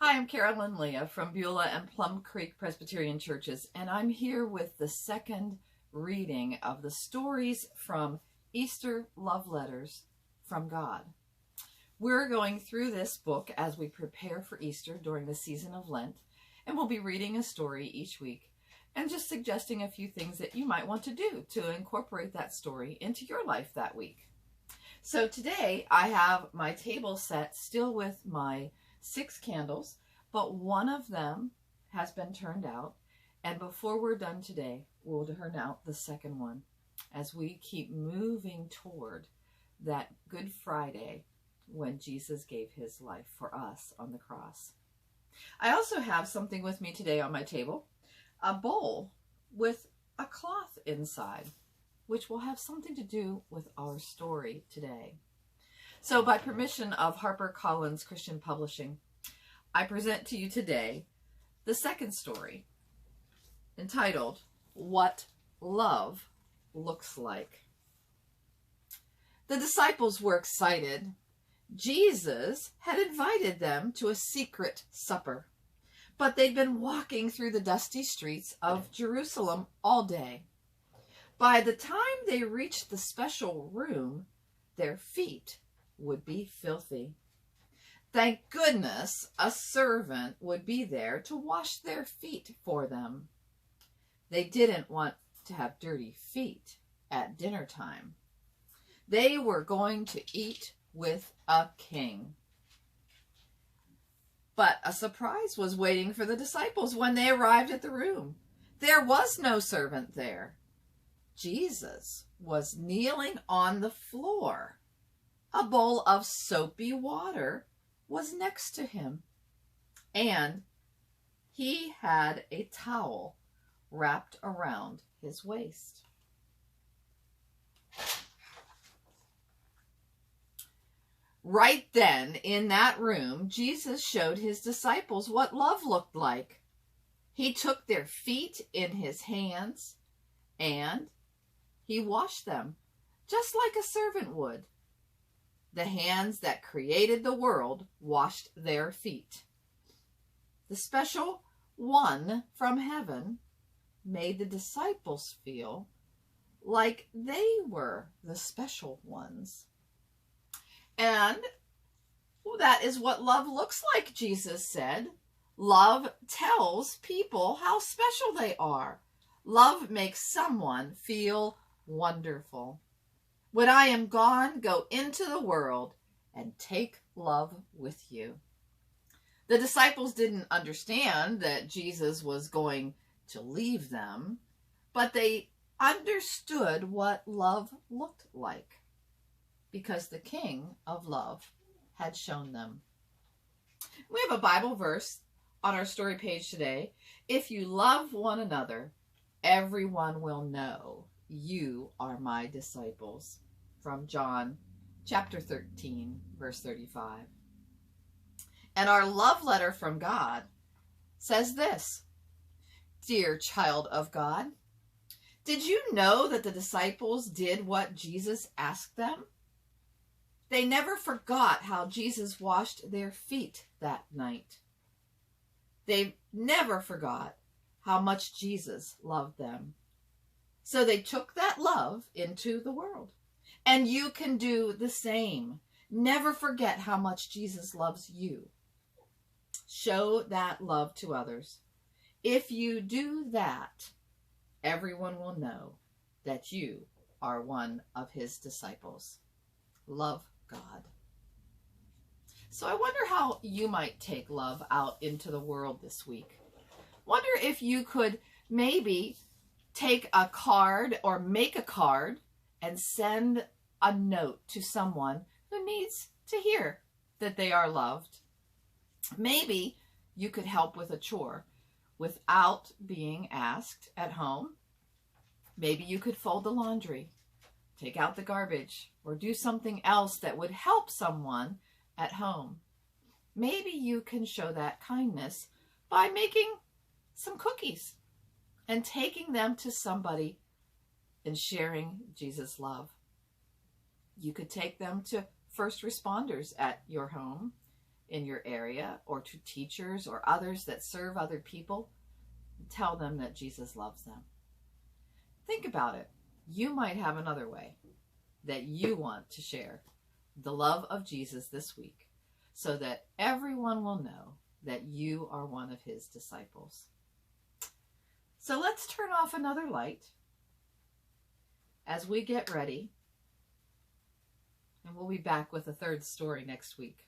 Hi, I'm Carolyn Leah from Beulah and Plum Creek Presbyterian Churches, and I'm here with the second reading of the stories from Easter Love Letters from God. We're going through this book as we prepare for Easter during the season of Lent, and we'll be reading a story each week and just suggesting a few things that you might want to do to incorporate that story into your life that week. So today I have my table set still with my 6 candles, but one of them has been turned out, and before we're done today, we'll turn out the second one as we keep moving toward that Good Friday when Jesus gave his life for us on the cross. I also have something with me today on my table, a bowl with a cloth inside, which will have something to do with our story today. So by permission of HarperCollins Christian Publishing, I present to you today the second story entitled, What Love Looks Like. The disciples were excited. Jesus had invited them to a secret supper, but they'd been walking through the dusty streets of Jerusalem all day. By the time they reached the special room, their feet would be filthy. Thank goodness a servant would be there to wash their feet for them. They didn't want to have dirty feet at dinner time. They were going to eat with a king. But a surprise was waiting for the disciples when they arrived at the room. There was no servant there. Jesus was kneeling on the floor. A bowl of soapy water was next to him, and he had a towel wrapped around his waist. Right then, in that room, Jesus showed his disciples what love looked like. He took their feet in his hands, and he washed them, just like a servant would. The hands that created the world washed their feet. The special one from heaven made the disciples feel like they were the special ones. And that is what love looks like, Jesus said. Love tells people how special they are. Love makes someone feel wonderful. When I am gone, go into the world and take love with you. The disciples didn't understand that Jesus was going to leave them, but they understood what love looked like because the King of Love had shown them. We have a Bible verse on our story page today. If you love one another, everyone will know you are my disciples. From John chapter 13, verse 35. And our love letter from God says this: Dear child of God, did you know that the disciples did what Jesus asked them? They never forgot how Jesus washed their feet that night. They never forgot how much Jesus loved them. So they took that love into the world. And you can do the same. Never forget how much Jesus loves you. Show that love to others. If you do that, everyone will know that you are one of his disciples. Love God. So I wonder how you might take love out into the world this week. Wonder if you could maybe take a card or make a card and send a note to someone who needs to hear that they are loved. Maybe you could help with a chore without being asked at home. Maybe you could fold the laundry, take out the garbage, or do something else that would help someone at home. Maybe you can show that kindness by making some cookies and taking them to somebody and sharing Jesus' love. You could take them to first responders at your home in your area or to teachers or others that serve other people. Tell them that Jesus loves them. Think about it. You might have another way that you want to share the love of Jesus this week so that everyone will know that you are one of his disciples. So let's turn off another light as we get ready, and we'll be back with a third story next week.